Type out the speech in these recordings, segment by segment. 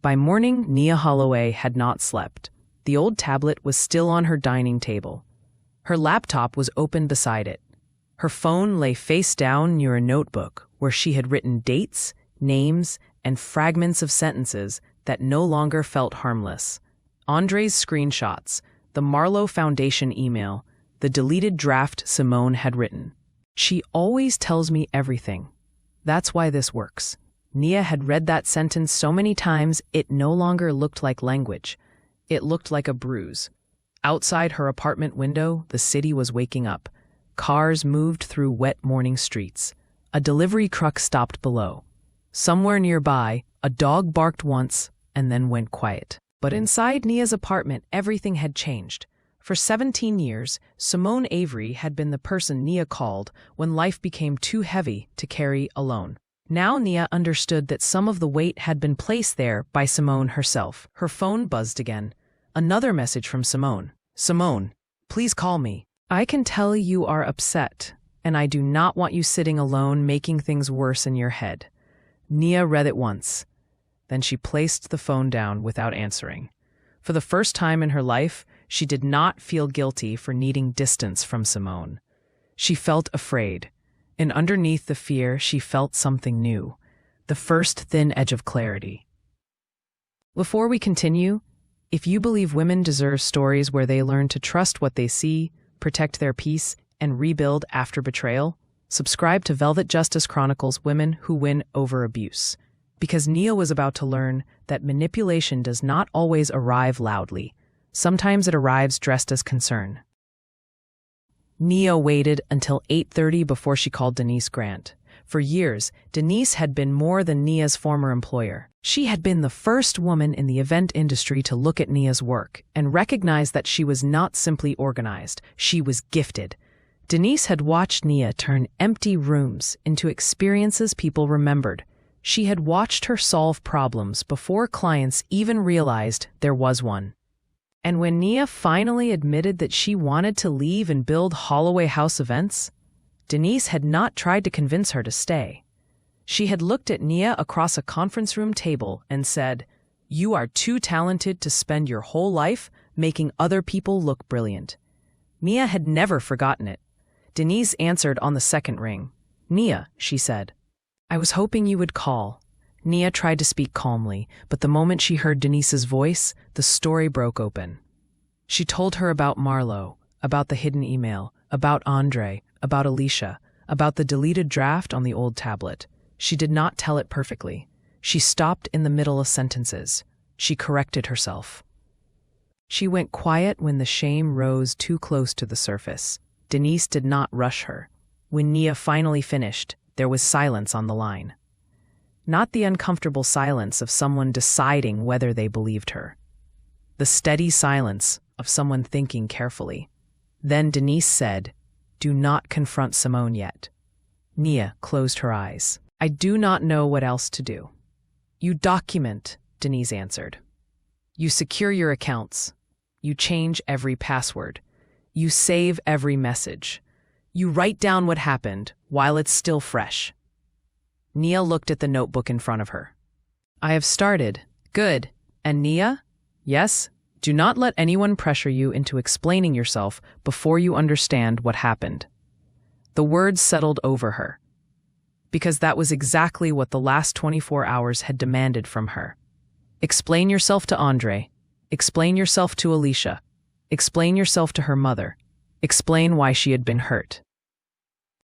By morning, Nia Holloway had not slept. The old tablet was still on her dining table. Her laptop was open beside it. Her phone lay face down near a notebook where she had written dates, names, and fragments of sentences that no longer felt harmless. Andre's screenshots, the Marlowe Foundation email, the deleted draft Simone had written. She always tells me everything. That's why this works. Nia had read that sentence so many times it no longer looked like language. It looked like a bruise. Outside her apartment window, the city was waking up. Cars moved through wet morning streets. A delivery truck stopped below. Somewhere nearby, a dog barked once and then went quiet. But inside Nia's apartment, everything had changed. For 17 years, Simone Avery had been the person Nia called when life became too heavy to carry alone. Now Nia understood that some of the weight had been placed there by Simone herself. Her phone buzzed again. Another message from Simone. "Simone, please call me. I can tell you are upset, and I do not want you sitting alone making things worse in your head." Nia read it once. Then she placed the phone down without answering. For the first time in her life, she did not feel guilty for needing distance from Simone. She felt afraid, and underneath the fear, she felt something new, the first thin edge of clarity. Before we continue, if you believe women deserve stories where they learn to trust what they see, protect their peace, and rebuild after betrayal, subscribe to Velvet Justice Chronicles: Women Who Win Over Abuse. Because Nia was about to learn that manipulation does not always arrive loudly. Sometimes it arrives dressed as concern. Nia waited until 8:30 before she called Denise Grant. For years, Denise had been more than Nia's former employer. She had been the first woman in the event industry to look at Nia's work and recognize that she was not simply organized, she was gifted. Denise had watched Nia turn empty rooms into experiences people remembered. She had watched her solve problems before clients even realized there was one. And when Nia finally admitted that she wanted to leave and build Holloway House events, Denise had not tried to convince her to stay. She had looked at Nia across a conference room table and said, "You are too talented to spend your whole life making other people look brilliant." Nia had never forgotten it. Denise answered on the second ring. "Nia," she said, "I was hoping you would call." Nia tried to speak calmly, but the moment she heard Denise's voice, the story broke open. She told her about Marlowe, about the hidden email, about Andre, about Alicia, about the deleted draft on the old tablet. She did not tell it perfectly. She stopped in the middle of sentences. She corrected herself. She went quiet when the shame rose too close to the surface. Denise did not rush her. When Nia finally finished, there was silence on the line. Not the uncomfortable silence of someone deciding whether they believed her. The steady silence of someone thinking carefully. Then Denise said, "Do not confront Simone yet." Nia closed her eyes. "I do not know what else to do." "You document," Denise answered. "You secure your accounts. You change every password. You save every message. You write down what happened while it's still fresh." Nia looked at the notebook in front of her. "I have started." "Good. And Nia?" "Yes. Do not let anyone pressure you into explaining yourself before you understand what happened." The words settled over her, because that was exactly what the last 24 hours had demanded from her. Explain yourself to Andre. Explain yourself to Alicia. Explain yourself to her mother. Explain why she had been hurt.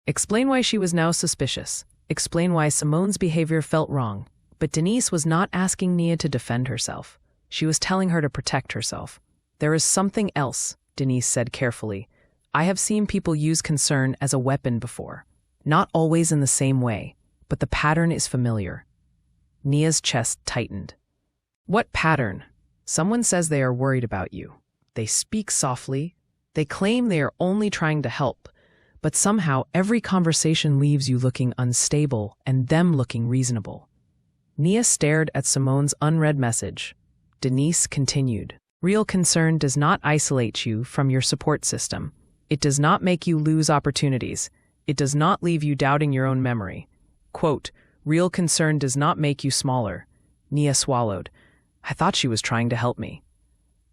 Explain why she was now suspicious. Explain why Simone's behavior felt wrong. But Denise was not asking Nia to defend herself. She was telling her to protect herself. "There is something else," Denise said carefully. "I have seen people use concern as a weapon before. Not always in the same way, but the pattern is familiar." Nia's chest tightened. "What pattern?" "Someone says they are worried about you. They speak softly. They claim they are only trying to help. But somehow every conversation leaves you looking unstable and them looking reasonable." Nia stared at Simone's unread message. Denise continued, "Real concern does not isolate you from your support system. It does not make you lose opportunities. It does not leave you doubting your own memory. Quote, real concern does not make you smaller." Nia swallowed. I thought she was trying to help me.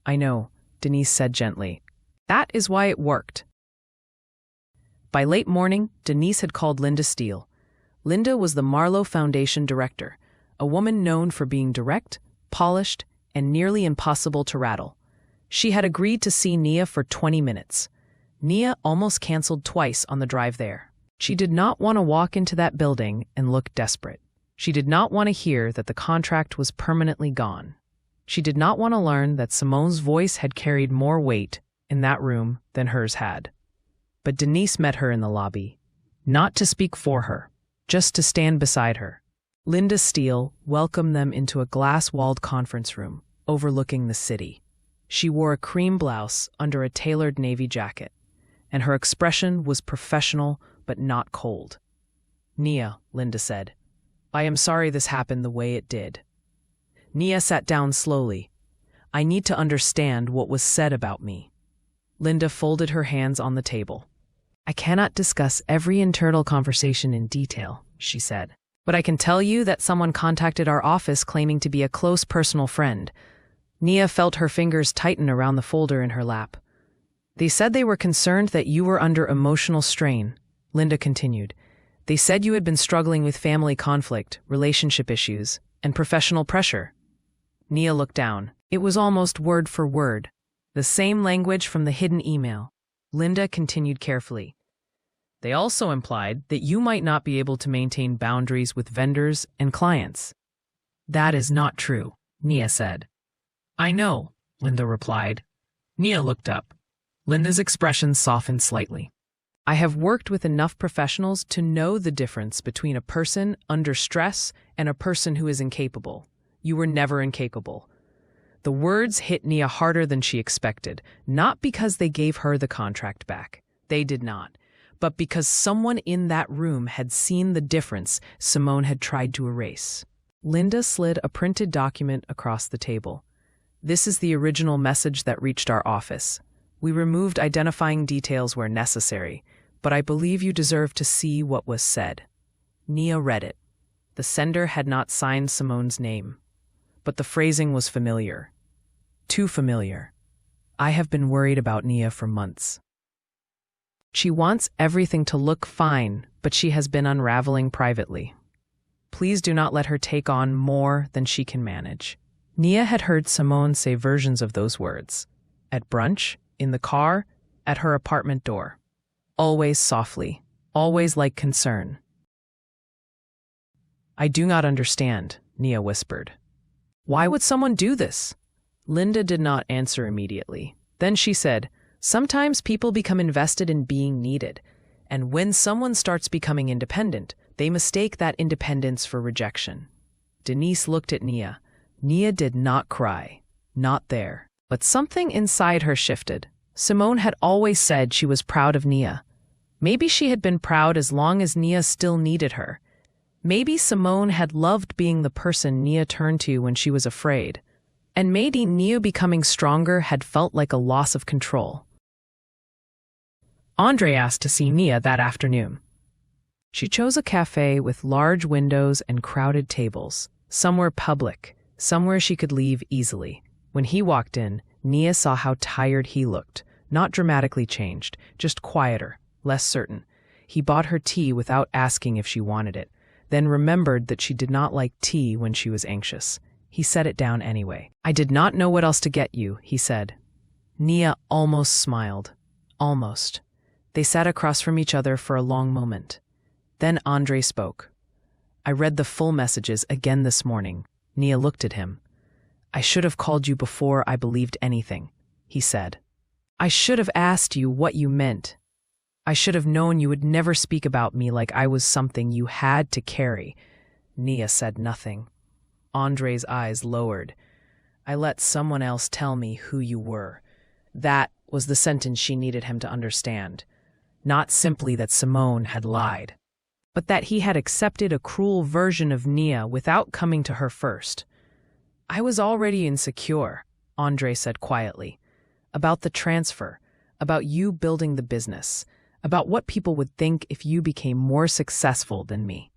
I know, Denise said gently. That is why it worked. By late morning, Denise had called Linda Steele. Linda was the Marlowe Foundation director, a woman known for being direct, polished, and nearly impossible to rattle. She had agreed to see Nia for 20 minutes. Nia almost canceled twice on the drive there. She did not want to walk into that building and look desperate. She did not want to hear that the contract was permanently gone. She did not want to learn that Simone's voice had carried more weight in that room than hers had. But Denise met her in the lobby, not to speak for her, just to stand beside her. Linda Steele welcomed them into a glass-walled conference room overlooking the city. She wore a cream blouse under a tailored navy jacket, and her expression was professional but not cold. Nia, Linda said, I am sorry this happened the way it did. Nia sat down slowly. I need to understand what was said about me. Linda folded her hands on the table. I cannot discuss every internal conversation in detail, she said. But I can tell you that someone contacted our office claiming to be a close personal friend. Nia felt her fingers tighten around the folder in her lap. They said they were concerned that you were under emotional strain, Linda continued. They said you had been struggling with family conflict, relationship issues, and professional pressure. Nia looked down. It was almost word for word, the same language from the hidden email. Linda continued carefully. They also implied that you might not be able to maintain boundaries with vendors and clients. That is not true, Nia said. I know, Linda replied. Nia looked up. Linda's expression softened slightly. I have worked with enough professionals to know the difference between a person under stress and a person who is incapable. You were never incapable. The words hit Nia harder than she expected, not because they gave her the contract back. They did not. But because someone in that room had seen the difference Simone had tried to erase. Linda slid a printed document across the table. This is the original message that reached our office. We removed identifying details where necessary, but I believe you deserve to see what was said. Nia read it. The sender had not signed Simone's name, but the phrasing was familiar. Too familiar. I have been worried about Nia for months. She wants everything to look fine, but she has been unraveling privately. Please do not let her take on more than she can manage. Nia had heard Simone say versions of those words. At brunch, in the car, at her apartment door. Always softly, always like concern. I do not understand, Nia whispered. Why would someone do this? Linda did not answer immediately. Then she said, sometimes people become invested in being needed, and when someone starts becoming independent, they mistake that independence for rejection. Denise looked at Nia. Nia did not cry. Not there. But something inside her shifted. Simone had always said she was proud of Nia. Maybe she had been proud as long as Nia still needed her. Maybe Simone had loved being the person Nia turned to when she was afraid. And maybe Nia becoming stronger had felt like a loss of control. Andre asked to see Nia that afternoon. She chose a cafe with large windows and crowded tables, somewhere public, somewhere she could leave easily. When he walked in, Nia saw how tired he looked, not dramatically changed, just quieter, less certain. He bought her tea without asking if she wanted it, then remembered that she did not like tea when she was anxious. He set it down anyway. I did not know what else to get you, he said. Nia almost smiled. Almost. They sat across from each other for a long moment. Then Andre spoke. I read the full messages again this morning. Nia looked at him. I should have called you before I believed anything, he said. I should have asked you what you meant. I should have known you would never speak about me like I was something you had to carry. Nia said nothing. Andre's eyes lowered. I let someone else tell me who you were. That was the sentence she needed him to understand. Not simply that Simone had lied, but that he had accepted a cruel version of Nia without coming to her first. I was already insecure, Andre said quietly, about the transfer, about you building the business, about what people would think if you became more successful than me.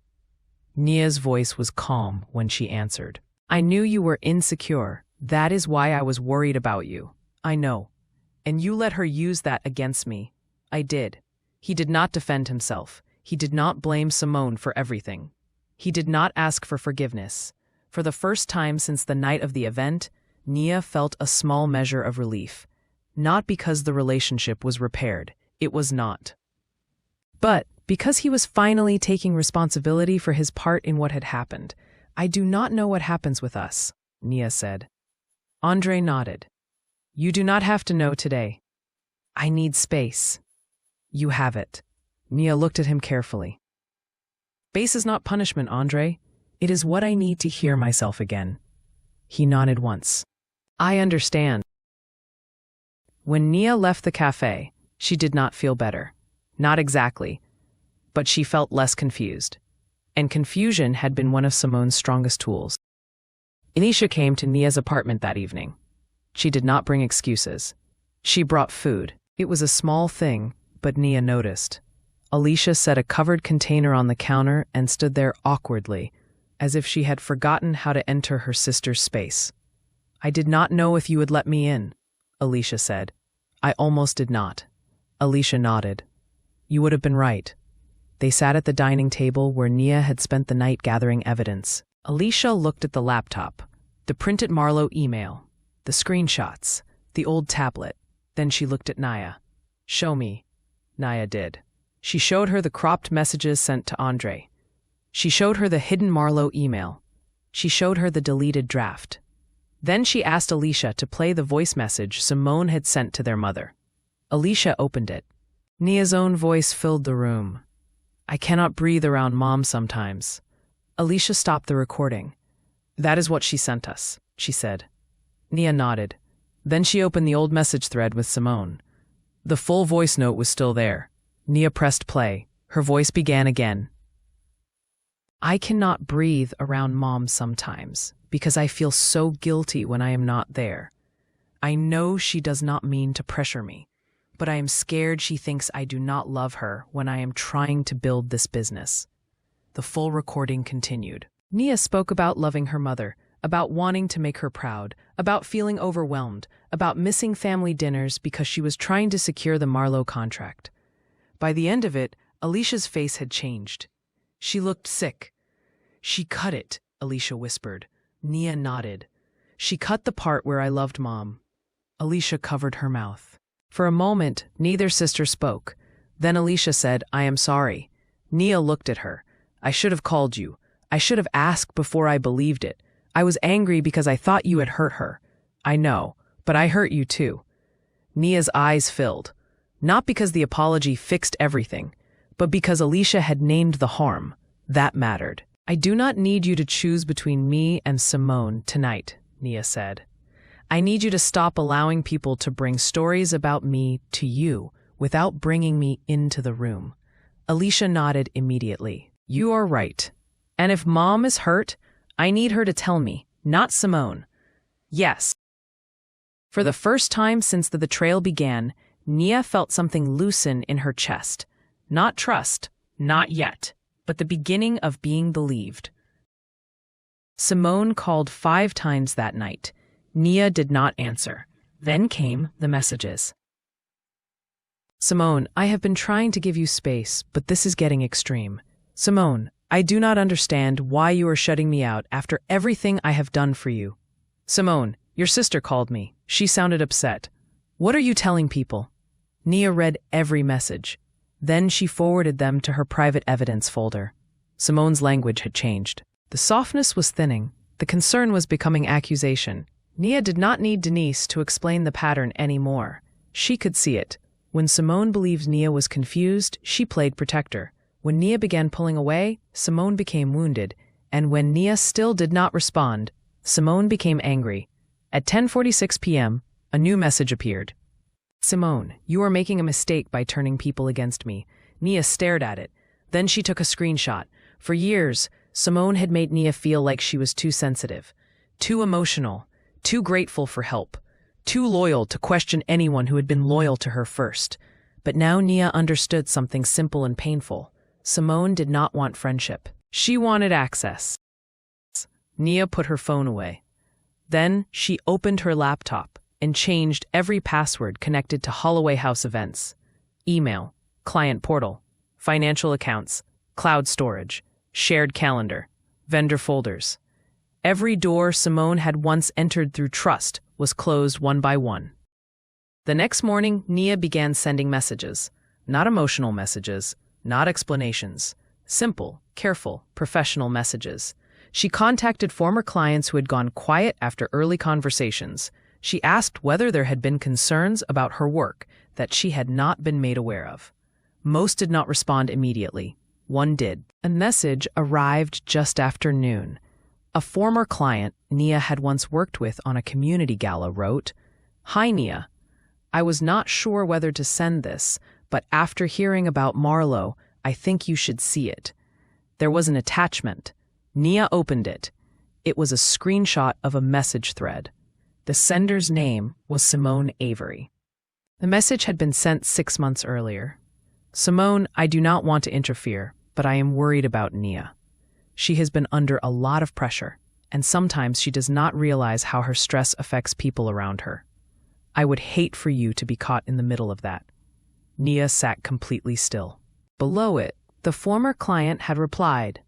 Nia's voice was calm when she answered. I knew you were insecure. That is why I was worried about you. I know. And you let her use that against me. I did. He did not defend himself. He did not blame Simone for everything. He did not ask for forgiveness. For the first time since the night of the event, Nia felt a small measure of relief. Not because the relationship was repaired. It was not. But because he was finally taking responsibility for his part in what had happened. I do not know what happens with us, Nia said. Andre nodded. You do not have to know today. I need space. You have it. Nia looked at him carefully. Space is not punishment, Andre. It is what I need to hear myself again. He nodded once. I understand. When Nia left the cafe, she did not feel better. Not exactly, but she felt less confused. And confusion had been one of Simone's strongest tools. Alicia came to Nia's apartment that evening. She did not bring excuses. She brought food. It was a small thing, but Nia noticed. Alicia set a covered container on the counter and stood there awkwardly, as if she had forgotten how to enter her sister's space. I did not know if you would let me in, Alicia said. I almost did not. Alicia nodded. You would have been right. They sat at the dining table where Nia had spent the night gathering evidence. Alicia looked at the laptop, the printed Marlowe email, the screenshots, the old tablet. Then she looked at Nia. Show me. Nia did. She showed her the cropped messages sent to Andre. She showed her the hidden Marlowe email. She showed her the deleted draft. Then she asked Alicia to play the voice message Simone had sent to their mother. Alicia opened it. Nia's own voice filled the room. I cannot breathe around Mom sometimes. Alicia stopped the recording. That is what she sent us, she said. Nia nodded. Then she opened the old message thread with Simone. The full voice note was still there. Nia pressed play. Her voice began again. I cannot breathe around Mom sometimes because I feel so guilty when I am not there. I know she does not mean to pressure me, but I am scared she thinks I do not love her when I am trying to build this business. The full recording continued. Nia spoke about loving her mother, about wanting to make her proud, about feeling overwhelmed, about missing family dinners because she was trying to secure the Marlowe contract. By the end of it, Alicia's face had changed. She looked sick. She cut it, Alicia whispered. Nia nodded. She cut the part where I loved Mom. Alicia covered her mouth. For a moment, neither sister spoke. Then Alicia said, I am sorry. Nia looked at her. I should have called you. I should have asked before I believed it. I was angry because I thought you had hurt her. I know, but I hurt you too. Nia's eyes filled. Not because the apology fixed everything, but because Alicia had named the harm. That mattered. I do not need you to choose between me and Simone tonight, Nia said. I need you to stop allowing people to bring stories about me to you without bringing me into the room. Alicia nodded immediately. You are right. And if Mom is hurt, I need her to tell me, not Simone. Yes. For the first time since the betrayal began, Nia felt something loosen in her chest. Not trust, not yet, but the beginning of being believed. Simone called 5 times that night. Nia did not answer. Then came the messages. Simone, I have been trying to give you space, but this is getting extreme. Simone, I do not understand why you are shutting me out after everything I have done for you. Simone, your sister called me. She sounded upset. What are you telling people? Nia read every message. Then she forwarded them to her private evidence folder. Simone's language had changed. The softness was thinning. The concern was becoming accusation. Nia did not need Denise to explain the pattern anymore. She could see it. When Simone believed Nia was confused, she played protector. When Nia began pulling away, Simone became wounded. And when Nia still did not respond, Simone became angry. At 10:46 p.m., a new message appeared. Simone, you are making a mistake by turning people against me. Nia stared at it. Then she took a screenshot. For years, Simone had made Nia feel like she was too sensitive, too emotional, too grateful for help, too loyal to question anyone who had been loyal to her first. But now Nia understood something simple and painful. Simone did not want friendship. She wanted access. Nia put her phone away. Then she opened her laptop and changed every password connected to Holloway House events: email, client portal, financial accounts, cloud storage, shared calendar, vendor folders. Every door Simone had once entered through trust was closed one by one. The next morning, Nia began sending messages. Not emotional messages, not explanations. Simple, careful, professional messages. She contacted former clients who had gone quiet after early conversations. She asked whether there had been concerns about her work that she had not been made aware of. Most did not respond immediately. One did. A message arrived just after noon. A former client Nia had once worked with on a community gala wrote, "Hi Nia. I was not sure whether to send this, but after hearing about Marlowe, I think you should see it." There was an attachment. Nia opened it. It was a screenshot of a message thread. The sender's name was Simone Avery. The message had been sent 6 months earlier. "Simone, I do not want to interfere, but I am worried about Nia. She has been under a lot of pressure, and sometimes she does not realize how her stress affects people around her. I would hate for you to be caught in the middle of that." Nia sat completely still. Below it, the former client had replied,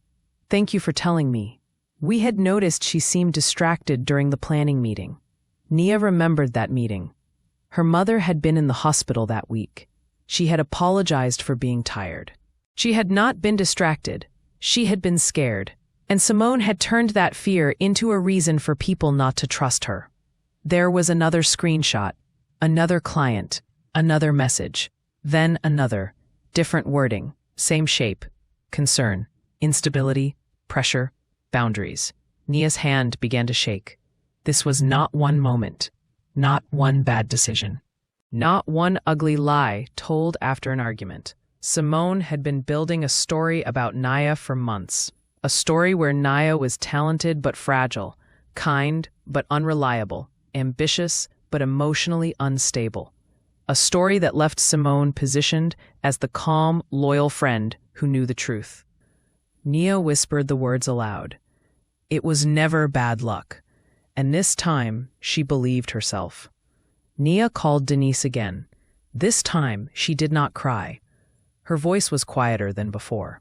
"Thank you for telling me. We had noticed she seemed distracted during the planning meeting." Nia remembered that meeting. Her mother had been in the hospital that week. She had apologized for being tired. She had not been distracted. She had been scared, and Simone had turned that fear into a reason for people not to trust her. There was another screenshot, another client, another message, then another, different wording, same shape, concern, instability, pressure, boundaries. Nia's hand began to shake. This was not one moment, not one bad decision, not one ugly lie told after an argument. Simone had been building a story about Nia for months, a story where Nia was talented but fragile, kind but unreliable, ambitious but emotionally unstable. A story that left Simone positioned as the calm, loyal friend who knew the truth. Nia whispered the words aloud. It was never bad luck, and this time she believed herself. Nia called Denise again. This time she did not cry. Her voice was quieter than before,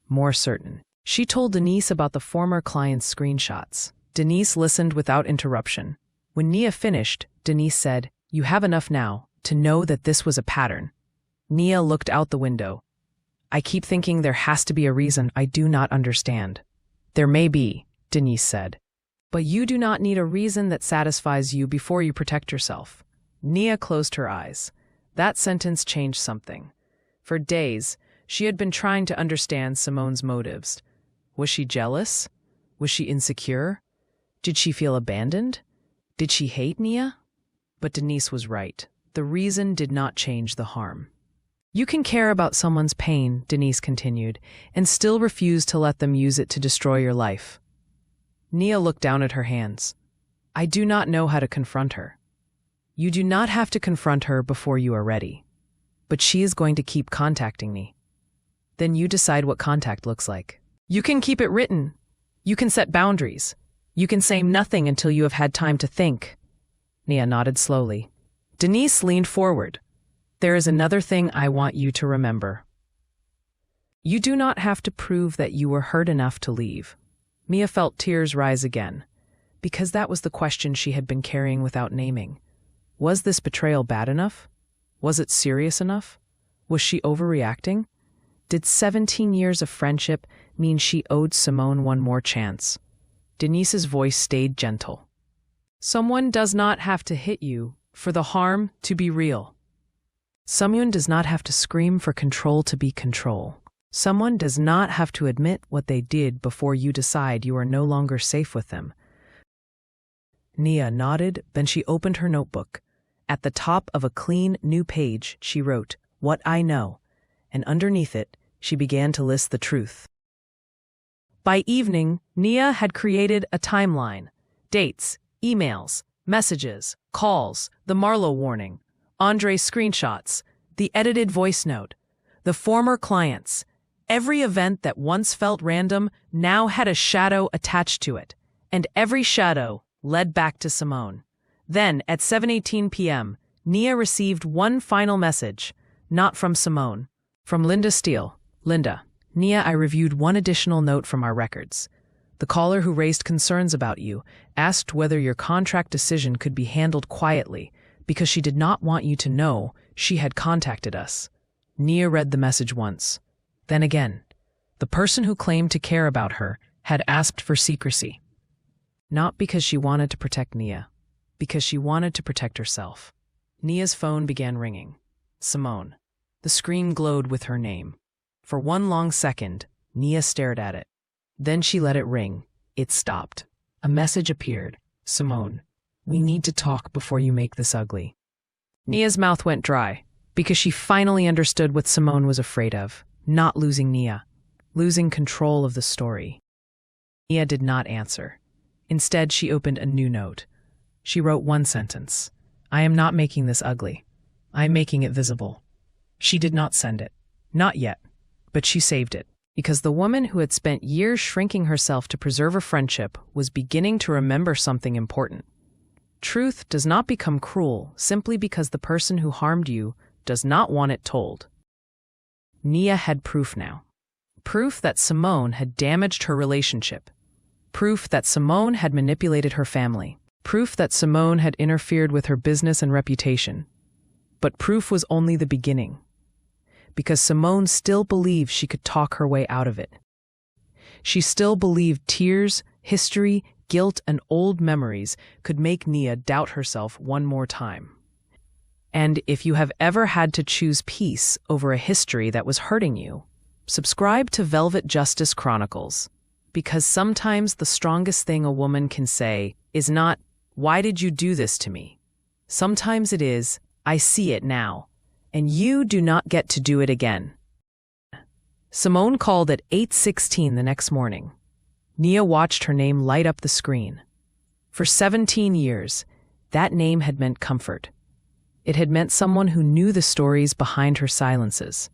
more certain. She told Denise about the former client's screenshots. Denise listened without interruption. When Nia finished, Denise said, "You have enough now to know that this was a pattern." Nia looked out the window. "I keep thinking there has to be a reason I do not understand." "There may be," Denise said. "But you do not need a reason that satisfies you before you protect yourself." Nia closed her eyes. That sentence changed something. For days, she had been trying to understand Simone's motives. Was she jealous? Was she insecure? Did she feel abandoned? Did she hate Nia? But Denise was right. The reason did not change the harm. "You can care about someone's pain," Denise continued, "and still refuse to let them use it to destroy your life." Nia looked down at her hands. "I do not know how to confront her." "You do not have to confront her before you are ready. But she is going to keep contacting me. Then you decide what contact looks like. You can keep it written. You can set boundaries. You can say nothing until you have had time to think." Nia nodded slowly. Denise leaned forward. "There is another thing I want you to remember. You do not have to prove that you were hurt enough to leave." Nia felt tears rise again, because that was the question she had been carrying without naming. Was this betrayal bad enough? Was it serious enough? Was she overreacting? Did 17 years of friendship mean she owed Simone one more chance? Denise's voice stayed gentle. "Someone does not have to hit you for the harm to be real. Someone does not have to scream for control to be control. Someone does not have to admit what they did before you decide you are no longer safe with them." Nia nodded, then she opened her notebook. At the top of a clean, new page, she wrote, "What I know," and underneath it, she began to list the truth. By evening, Nia had created a timeline. Dates, emails, messages, calls, the Marlowe warning, Andre's screenshots, the edited voice note, the former clients. Every event that once felt random now had a shadow attached to it, and every shadow led back to Simone. Then, at 7:18 p.m., Nia received one final message, not from Simone, from Linda Steele. Linda, Nia, I reviewed one additional note from our records. The caller who raised concerns about you asked whether your contract decision could be handled quietly because she did not want you to know she had contacted us. Nia read the message once, then again. The person who claimed to care about her had asked for secrecy. Not because she wanted to protect Nia, because she wanted to protect herself. Nia's phone began ringing. Simone. The screen glowed with her name. For one long second, Nia stared at it. Then she let it ring. It stopped. A message appeared. Simone, we need to talk before you make this ugly. Nia's mouth went dry, because she finally understood what Simone was afraid of, not losing Nia, losing control of the story. Nia did not answer. Instead, she opened a new note. She wrote one sentence. I am not making this ugly. I am making it visible. She did not send it. Not yet. But she saved it. Because the woman who had spent years shrinking herself to preserve a friendship was beginning to remember something important. Truth does not become cruel simply because the person who harmed you does not want it told. Nia had proof now. Proof that Simone had damaged her relationship. Proof that Simone had manipulated her family. Proof that Simone had interfered with her business and reputation. But proof was only the beginning. Because Simone still believed she could talk her way out of it. She still believed tears, history, guilt, and old memories could make Nia doubt herself one more time. And if you have ever had to choose peace over a history that was hurting you, subscribe to Justice Chronicles. Because sometimes the strongest thing a woman can say is not, "Why did you do this to me?" Sometimes it is, "I see it now, and you do not get to do it again." Simone called at 8:16 the next morning. Nia watched her name light up the screen. For 17 years, that name had meant comfort. It had meant someone who knew the stories behind her silences.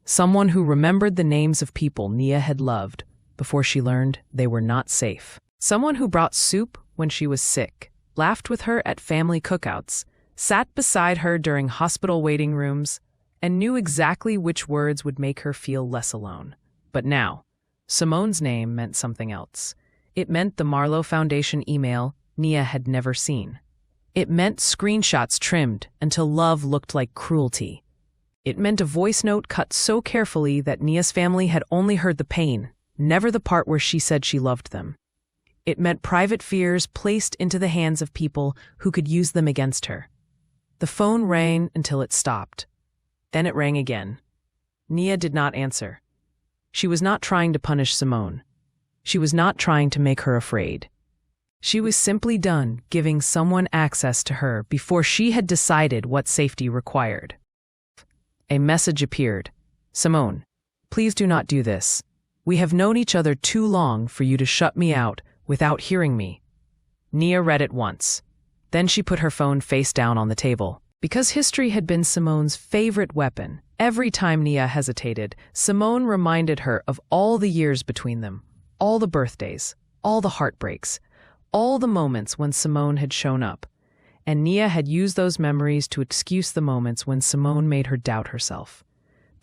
Someone who remembered the names of people Nia had loved before she learned they were not safe. Someone who brought soup when she was sick, laughed with her at family cookouts, sat beside her during hospital waiting rooms, and knew exactly which words would make her feel less alone. But now, Simone's name meant something else. It meant the Marlowe Foundation email Nia had never seen. It meant screenshots trimmed until love looked like cruelty. It meant a voice note cut so carefully that Nia's family had only heard the pain, never the part where she said she loved them. It meant private fears placed into the hands of people who could use them against her. The phone rang until it stopped. Then it rang again. Nia did not answer. She was not trying to punish Simone. She was not trying to make her afraid. She was simply done giving someone access to her before she had decided what safety required. A message appeared. Simone, please do not do this. We have known each other too long for you to shut me out without hearing me. Nia read it once. Then she put her phone face down on the table. Because history had been Simone's favorite weapon, every time Nia hesitated, Simone reminded her of all the years between them, all the birthdays, all the heartbreaks, all the moments when Simone had shown up. And Nia had used those memories to excuse the moments when Simone made her doubt herself.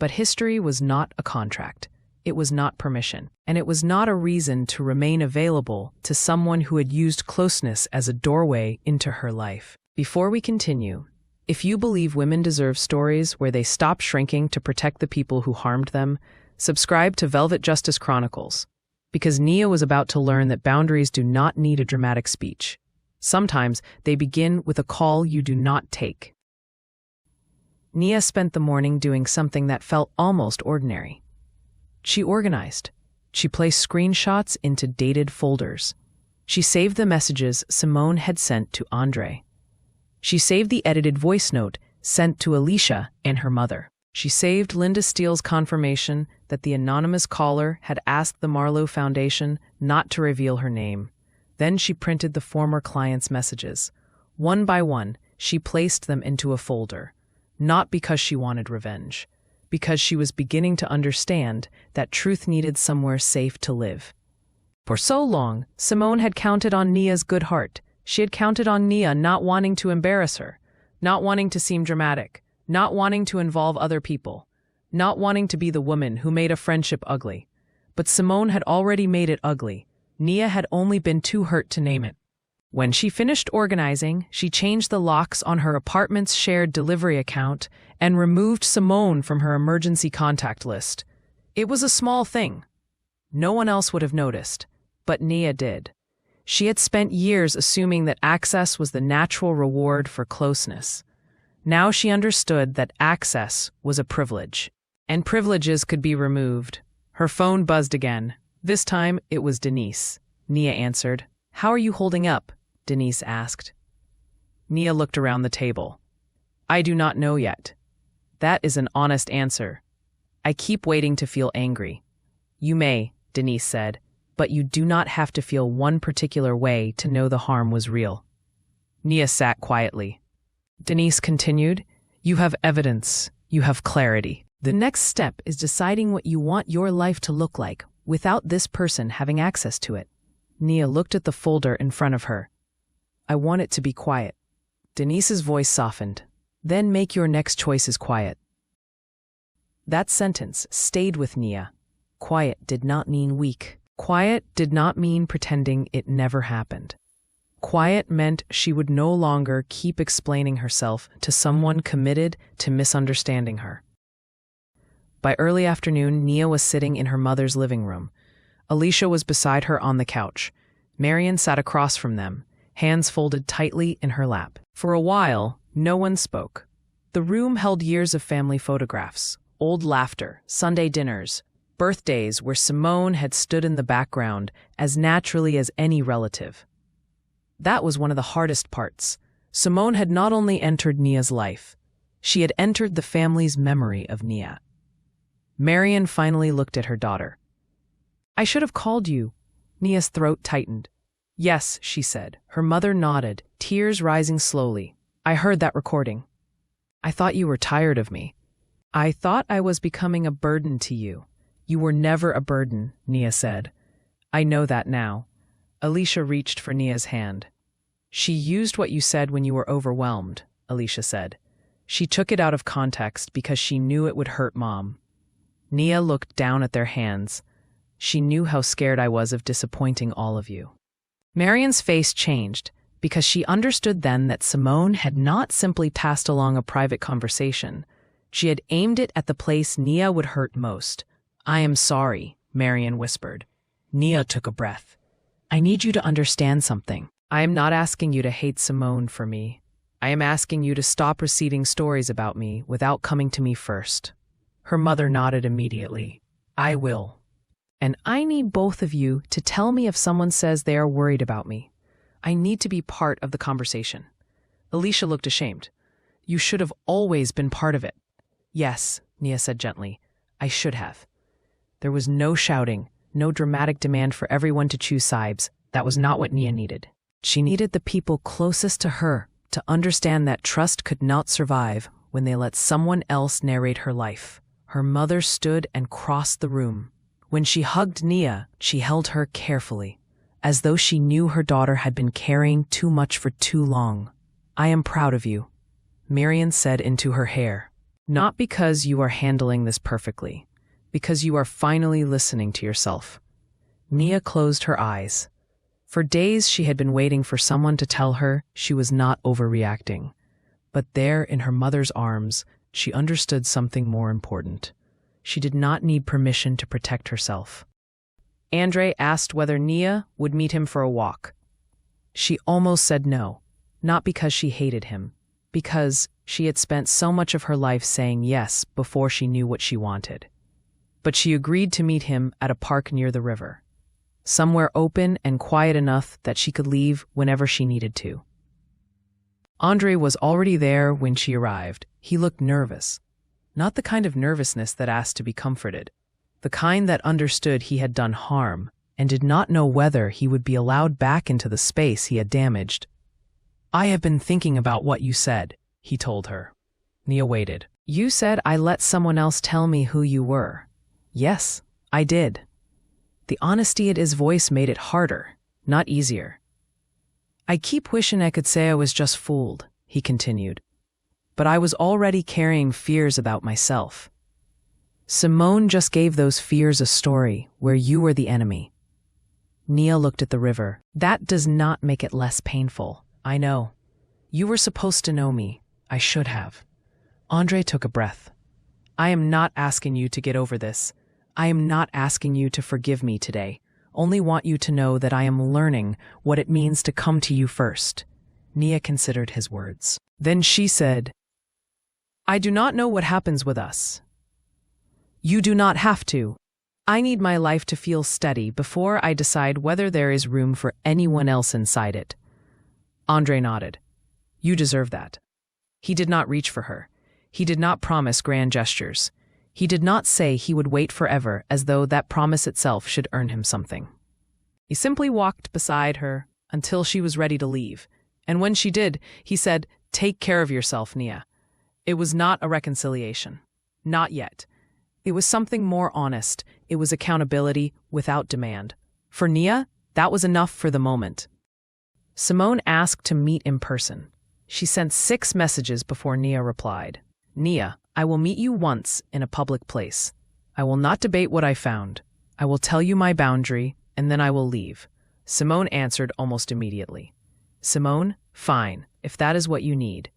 But history was not a contract. It was not permission. And it was not a reason to remain available to someone who had used closeness as a doorway into her life. Before we continue, if you believe women deserve stories where they stop shrinking to protect the people who harmed them, subscribe to Justice Chronicles. Because Nia was about to learn that boundaries do not need a dramatic speech. Sometimes they begin with a call you do not take. Nia spent the morning doing something that felt almost ordinary. She organized. She placed screenshots into dated folders. She saved the messages Simone had sent to Andre. She saved the edited voice note sent to Alicia and her mother. She saved Linda Steele's confirmation that the anonymous caller had asked the Marlowe Foundation not to reveal her name. Then she printed the former client's messages. One by one, she placed them into a folder, not because she wanted revenge, because she was beginning to understand that truth needed somewhere safe to live. For so long, Simone had counted on Nia's good heart. She had counted on Nia not wanting to embarrass her, not wanting to seem dramatic, not wanting to involve other people, not wanting to be the woman who made a friendship ugly. But Simone had already made it ugly. Nia had only been too hurt to name it. When she finished organizing, she changed the locks on her apartment's shared delivery account and removed Simone from her emergency contact list. It was a small thing. No one else would have noticed, but Nia did. She had spent years assuming that access was the natural reward for closeness. Now she understood that access was a privilege, and privileges could be removed. Her phone buzzed again. This time, it was Denise. Nia answered. "How are you holding up?" Denise asked. Nia looked around the table. "I do not know yet." "That is an honest answer. I keep waiting to feel angry." "You may," Denise said, "but you do not have to feel one particular way to know the harm was real." Nia sat quietly. Denise continued, "You have evidence. You have clarity. The next step is deciding what you want your life to look like without this person having access to it." Nia looked at the folder in front of her. "I want it to be quiet." Denise's voice softened. "Then make your next choices quiet." That sentence stayed with Nia. Quiet did not mean weak. Quiet did not mean pretending it never happened. Quiet meant she would no longer keep explaining herself to someone committed to misunderstanding her. By early afternoon, Nia was sitting in her mother's living room. Alicia was beside her on the couch. Marian sat across from them, hands folded tightly in her lap. For a while, no one spoke. The room held years of family photographs, old laughter, Sunday dinners, birthdays where Simone had stood in the background as naturally as any relative. That was one of the hardest parts. Simone had not only entered Nia's life, she had entered the family's memory of Nia. Marian finally looked at her daughter. "I should have called you." Nia's throat tightened. "Yes," she said. Her mother nodded, tears rising slowly. "I heard that recording. I thought you were tired of me. I thought I was becoming a burden to you." "You were never a burden," Nia said. "I know that now." Alicia reached for Nia's hand. "She used what you said when you were overwhelmed," Alicia said. "She took it out of context because she knew it would hurt Mom." Nia looked down at their hands. "She knew how scared I was of disappointing all of you." Marian's face changed because she understood then that Simone had not simply passed along a private conversation. She had aimed it at the place Nia would hurt most. "I am sorry," Marian whispered. Nia took a breath. "I need you to understand something. I am not asking you to hate Simone for me. I am asking you to stop receiving stories about me without coming to me first." Her mother nodded immediately. "I will. And I need both of you to tell me if someone says they are worried about me. I need to be part of the conversation." Alicia looked ashamed. "You should have always been part of it." "Yes," Nia said gently. "I should have." There was no shouting, no dramatic demand for everyone to choose sides. That was not what Nia needed. She needed the people closest to her to understand that trust could not survive when they let someone else narrate her life. Her mother stood and crossed the room. When she hugged Nia, she held her carefully, as though she knew her daughter had been carrying too much for too long. "I am proud of you," Marian said into her hair. "Not because you are handling this perfectly, because you are finally listening to yourself." Nia closed her eyes. For days she had been waiting for someone to tell her she was not overreacting. But there, in her mother's arms, she understood something more important. She did not need permission to protect herself. Andre asked whether Nia would meet him for a walk. She almost said no, not because she hated him, because she had spent so much of her life saying yes before she knew what she wanted. But she agreed to meet him at a park near the river, somewhere open and quiet enough that she could leave whenever she needed to. Andre was already there when she arrived. He looked nervous. Not the kind of nervousness that asked to be comforted. The kind that understood he had done harm and did not know whether he would be allowed back into the space he had damaged. "I have been thinking about what you said," he told her. Nia waited. "You said I let someone else tell me who you were." "Yes, I did." The honesty in his voice made it harder, not easier. "I keep wishing I could say I was just fooled," he continued. "But I was already carrying fears about myself. Simone just gave those fears a story where you were the enemy." Nia looked at the river. "That does not make it less painful. I know. You were supposed to know me. I should have." Andre took a breath. "I am not asking you to get over this. I am not asking you to forgive me today. Only want you to know that I am learning what it means to come to you first." Nia considered his words. Then she said, "I do not know what happens with us. You do not have to. I need my life to feel steady before I decide whether there is room for anyone else inside it." Andre nodded. "You deserve that." He did not reach for her. He did not promise grand gestures. He did not say he would wait forever as though that promise itself should earn him something. He simply walked beside her until she was ready to leave. And when she did, he said, "Take care of yourself, Nia." It was not a reconciliation. Not yet. It was something more honest. It was accountability without demand. For Nia, that was enough for the moment. Simone asked to meet in person. She sent 6 messages before Nia replied. "Nia, I will meet you once in a public place. I will not debate what I found. I will tell you my boundary, and then I will leave." Simone answered almost immediately. "Simone, fine, if that is what you need."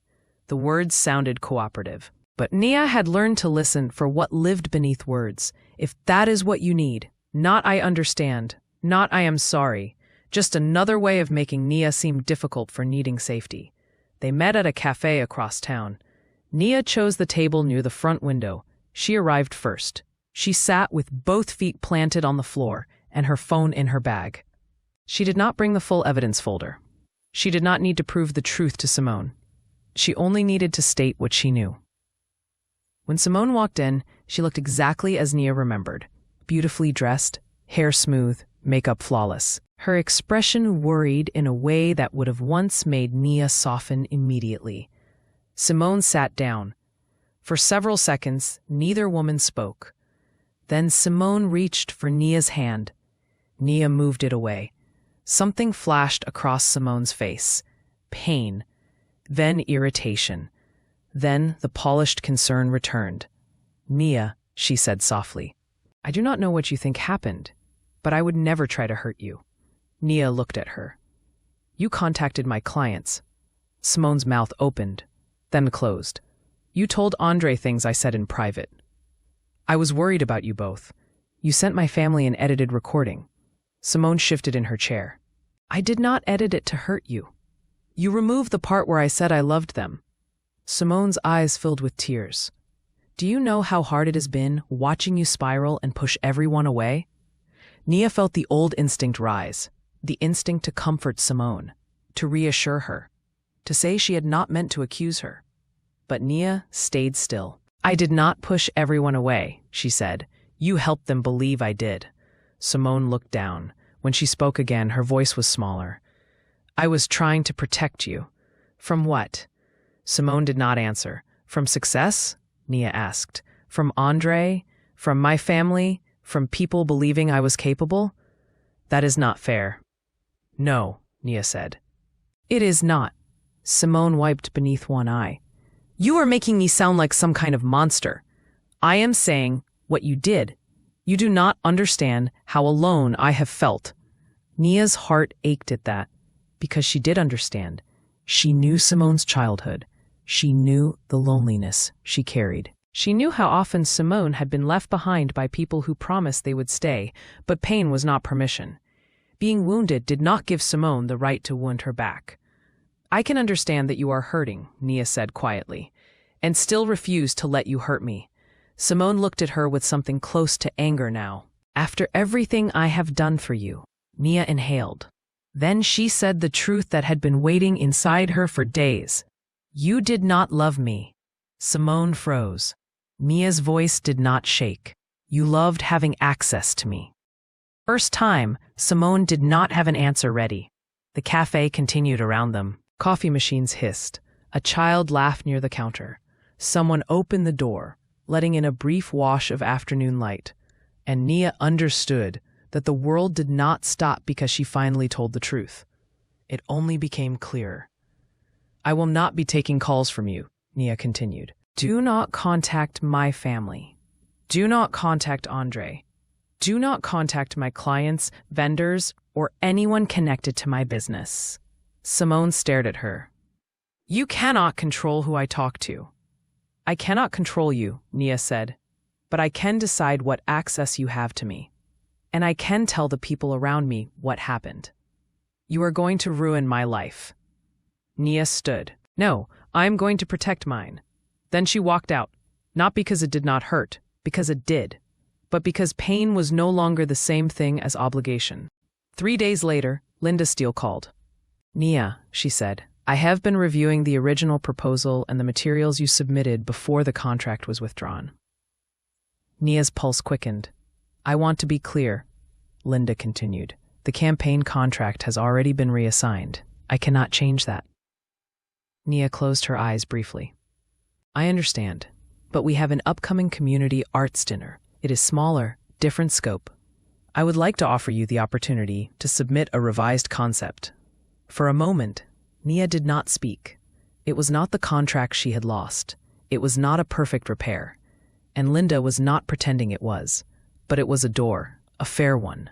The words sounded cooperative. But Nia had learned to listen for what lived beneath words. If that is what you need, not "I understand," not "I am sorry," just another way of making Nia seem difficult for needing safety. They met at a cafe across town. Nia chose the table near the front window. She arrived first. She sat with both feet planted on the floor and her phone in her bag. She did not bring the full evidence folder. She did not need to prove the truth to Simone. She only needed to state what she knew. When Simone walked in, she looked exactly as Nia remembered. Beautifully dressed, hair smooth, makeup flawless. Her expression worried in a way that would have once made Nia soften immediately. Simone sat down. For several seconds, neither woman spoke. Then Simone reached for Nia's hand. Nia moved it away. Something flashed across Simone's face. Pain. Then irritation. Then the polished concern returned. "Nia," she said softly, "I do not know what you think happened, but I would never try to hurt you." Nia looked at her. "You contacted my clients." Simone's mouth opened, then closed. "You told Andre things I said in private. I was worried about you both. You sent my family an edited recording." Simone shifted in her chair. "I did not edit it to hurt you. You removed the part where I said I loved them." Simone's eyes filled with tears. "Do you know how hard it has been watching you spiral and push everyone away?" Nia felt the old instinct rise, the instinct to comfort Simone, to reassure her, to say she had not meant to accuse her. But Nia stayed still. "I did not push everyone away," she said. "You helped them believe I did." Simone looked down. When she spoke again, her voice was smaller. "I was trying to protect you." "From what?" Simone did not answer. "From success?" Nia asked. "From Andre? From my family? From people believing I was capable?" "That is not fair." "No," Nia said. "It is not." Simone wiped beneath one eye. "You are making me sound like some kind of monster. I am saying what you did. You do not understand how alone I have felt." Nia's heart ached at that, because she did understand. She knew Simone's childhood. She knew the loneliness she carried. She knew how often Simone had been left behind by people who promised they would stay, but pain was not permission. Being wounded did not give Simone the right to wound her back. "I can understand that you are hurting," Nia said quietly, "and still refuse to let you hurt me." Simone looked at her with something close to anger now. "After everything I have done for you," Nia inhaled. Then she said the truth that had been waiting inside her for days. "You did not love me." Simone froze. Nia's voice did not shake. "You loved having access to me." First time, Simone did not have an answer ready. The cafe continued around them. Coffee machines hissed. A child laughed near the counter. Someone opened the door, letting in a brief wash of afternoon light. And Nia understood that the world did not stop because she finally told the truth. It only became clearer. "I will not be taking calls from you," Nia continued. "Do not contact my family. Do not contact Andre. Do not contact my clients, vendors, or anyone connected to my business." Simone stared at her. "You cannot control who I talk to." "I cannot control you," Nia said, "but I can decide what access you have to me. And I can tell the people around me what happened. You are going to ruin my life." Nia stood. "No, I'm going to protect mine." Then she walked out, not because it did not hurt, because it did, but because pain was no longer the same thing as obligation. 3 days later, Linda Steele called. "Nia," she said, "I have been reviewing the original proposal and the materials you submitted before the contract was withdrawn." Nia's pulse quickened. "I want to be clear," Linda continued. "The campaign contract has already been reassigned. I cannot change that." Nia closed her eyes briefly. "I understand, but we have an upcoming community arts dinner. It is smaller, different scope. I would like to offer you the opportunity to submit a revised concept." For a moment, Nia did not speak. It was not the contract she had lost. It was not a perfect repair. And Linda was not pretending it was. But it was a door, a fair one.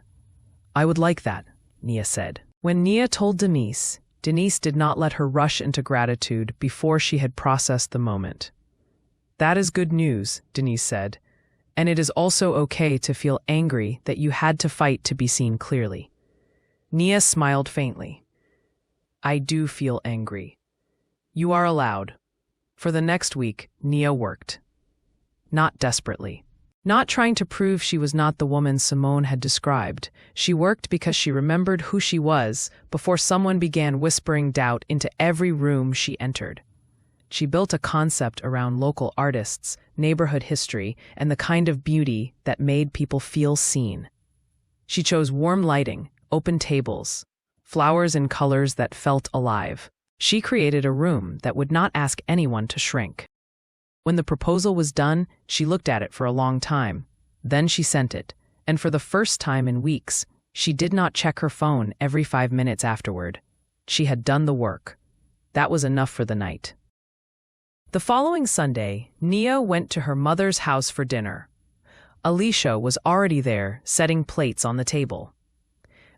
"I would like that," Nia said. When Nia told Denise did not let her rush into gratitude before she had processed the moment. "That is good news," Denise said. "And it is also okay to feel angry that you had to fight to be seen clearly." Nia smiled faintly. "I do feel angry. You are allowed." For the next week, Nia worked. Not desperately. Not trying to prove she was not the woman Simone had described. She worked because she remembered who she was before someone began whispering doubt into every room she entered. She built a concept around local artists, neighborhood history, and the kind of beauty that made people feel seen. She chose warm lighting, open tables, flowers in colors that felt alive. She created a room that would not ask anyone to shrink. When the proposal was done, she looked at it for a long time. Then she sent it, and for the first time in weeks, she did not check her phone every 5 minutes afterward. She had done the work. That was enough for the night. The following Sunday, Nia went to her mother's house for dinner. Alicia was already there, setting plates on the table.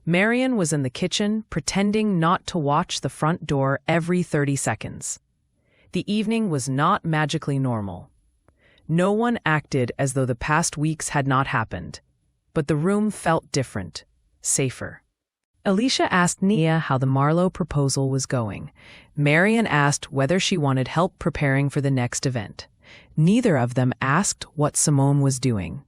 Marion was in the kitchen, pretending not to watch the front door every 30 seconds. The evening was not magically normal. No one acted as though the past weeks had not happened, but the room felt different, safer. Alicia asked Nia how the Marlowe proposal was going. Marion asked whether she wanted help preparing for the next event. Neither of them asked what Simone was doing.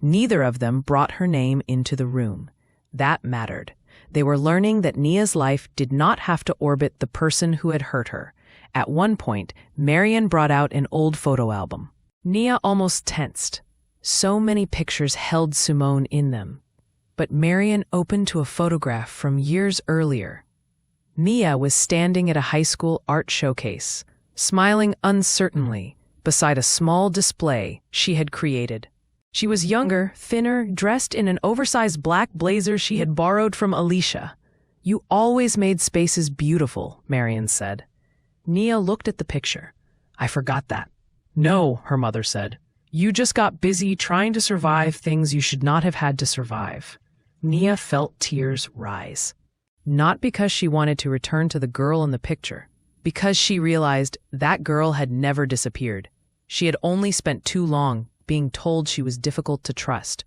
Neither of them brought her name into the room. That mattered. They were learning that Nia's life did not have to orbit the person who had hurt her. At one point, Marion brought out an old photo album. Nia almost tensed. So many pictures held Simone in them. But Marion opened to a photograph from years earlier. Nia was standing at a high school art showcase, smiling uncertainly beside a small display she had created. She was younger, thinner, dressed in an oversized black blazer she had borrowed from Alicia. "You always made spaces beautiful," Marion said. Nia looked at the picture. "I forgot that." "No," her mother said. "You just got busy trying to survive things you should not have had to survive." Nia felt tears rise. Not because she wanted to return to the girl in the picture, because she realized that girl had never disappeared. She had only spent too long being told she was difficult to trust.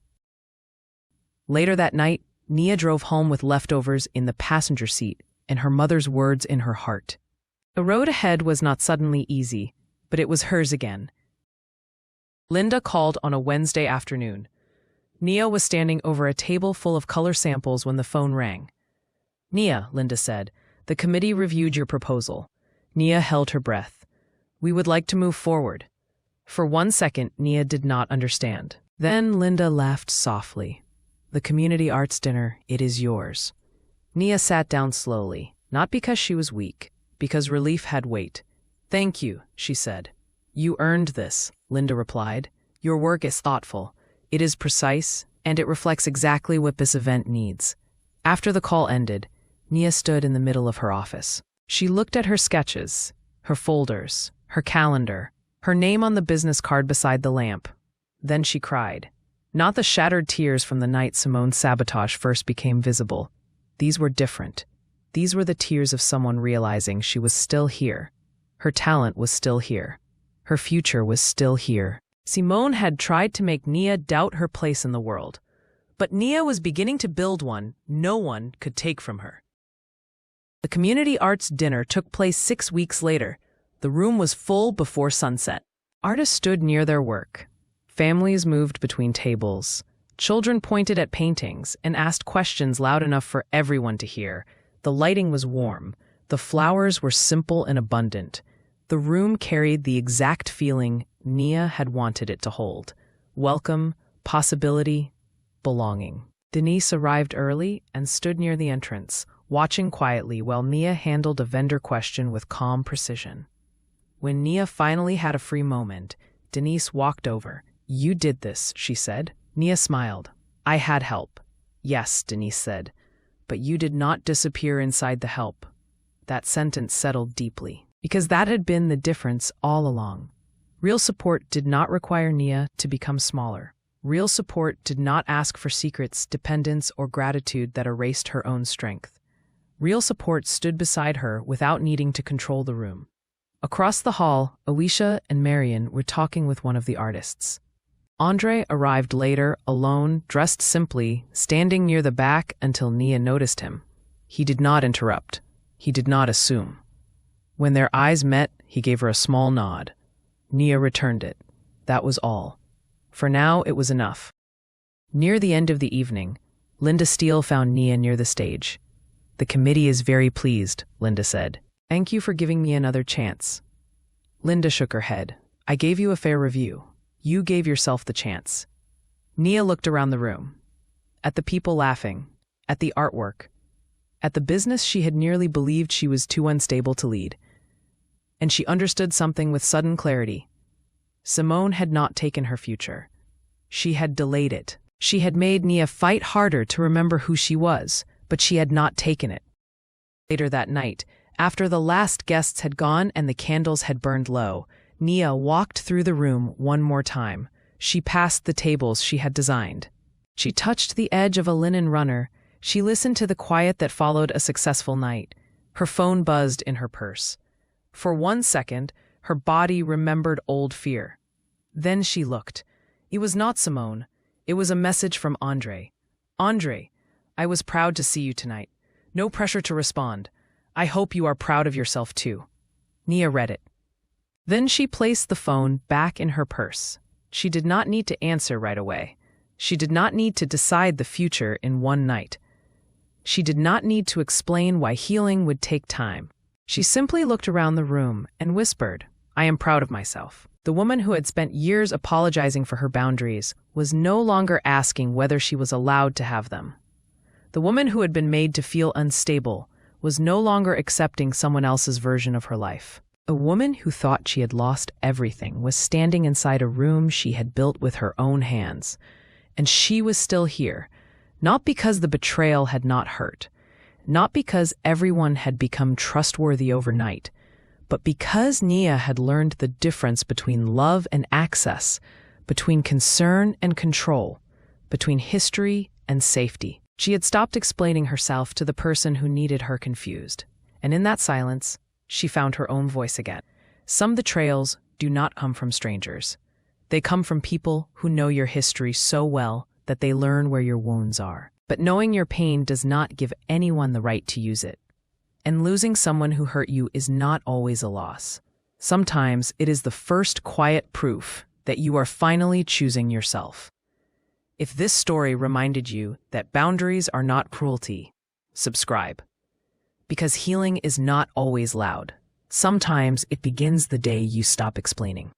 Later that night, Nia drove home with leftovers in the passenger seat and her mother's words in her heart. The road ahead was not suddenly easy, but it was hers again. Linda called on a Wednesday afternoon. Nia was standing over a table full of color samples when the phone rang. "Nia," Linda said, "the committee reviewed your proposal." Nia held her breath. "We would like to move forward." For 1 second, Nia did not understand. Then Linda laughed softly. "The community arts dinner, it is yours." Nia sat down slowly, not because she was weak, because relief had weight. "Thank you," she said. "You earned this," Linda replied. "Your work is thoughtful. It is precise, and it reflects exactly what this event needs. After the call ended, Nia stood in the middle of her office. She looked at her sketches, her folders, her calendar, her name on the business card beside the lamp. Then she cried. Not the shattered tears from the night Simone's sabotage first became visible. These were different. These were the tears of someone realizing she was still here. Her talent was still here. Her future was still here. Simone had tried to make Nia doubt her place in the world, but Nia was beginning to build one no one could take from her. The community arts dinner took place 6 weeks later. The room was full before sunset. Artists stood near their work. Families moved between tables. Children pointed at paintings and asked questions loud enough for everyone to hear. The lighting was warm. The flowers were simple and abundant. The room carried the exact feeling Nia had wanted it to hold. Welcome, possibility, belonging. Denise arrived early and stood near the entrance, watching quietly while Nia handled a vendor question with calm precision. When Nia finally had a free moment, Denise walked over. "You did this," she said. Nia smiled. "I had help." "Yes," Denise said, "but you did not disappear inside the help." That sentence settled deeply, because that had been the difference all along. Real support did not require Nia to become smaller. Real support did not ask for secrets, dependence, or gratitude that erased her own strength. Real support stood beside her without needing to control the room. Across the hall, Alicia and Marion were talking with one of the artists. Andre arrived later, alone, dressed simply, standing near the back until Nia noticed him. He did not interrupt. He did not assume. When their eyes met, he gave her a small nod. Nia returned it. That was all. For now, it was enough. Near the end of the evening, Linda Steele found Nia near the stage. "The committee is very pleased," Linda said. "Thank you for giving me another chance." Linda shook her head. "I gave you a fair review. You gave yourself the chance." Nia looked around the room. At the people laughing. At the artwork. At the business she had nearly believed she was too unstable to lead. And she understood something with sudden clarity. Simone had not taken her future. She had delayed it. She had made Nia fight harder to remember who she was, but she had not taken it. Later that night, after the last guests had gone and the candles had burned low, Nia walked through the room one more time. She passed the tables she had designed. She touched the edge of a linen runner. She listened to the quiet that followed a successful night. Her phone buzzed in her purse. For 1 second, her body remembered old fear. Then she looked. It was not Simone. It was a message from Andre. "Andre, I was proud to see you tonight. No pressure to respond. I hope you are proud of yourself too." Nia read it. Then she placed the phone back in her purse. She did not need to answer right away. She did not need to decide the future in one night. She did not need to explain why healing would take time. She simply looked around the room and whispered, "I am proud of myself." The woman who had spent years apologizing for her boundaries was no longer asking whether she was allowed to have them. The woman who had been made to feel unstable was no longer accepting someone else's version of her life. A woman who thought she had lost everything was standing inside a room she had built with her own hands. And she was still here, not because the betrayal had not hurt, not because everyone had become trustworthy overnight, but because Nia had learned the difference between love and access, between concern and control, between history and safety. She had stopped explaining herself to the person who needed her confused. And in that silence, she found her own voice again. Some betrayals do not come from strangers. They come from people who know your history so well that they learn where your wounds are. But knowing your pain does not give anyone the right to use it. And losing someone who hurt you is not always a loss. Sometimes it is the first quiet proof that you are finally choosing yourself. If this story reminded you that boundaries are not cruelty, subscribe. Because healing is not always loud. Sometimes it begins the day you stop explaining.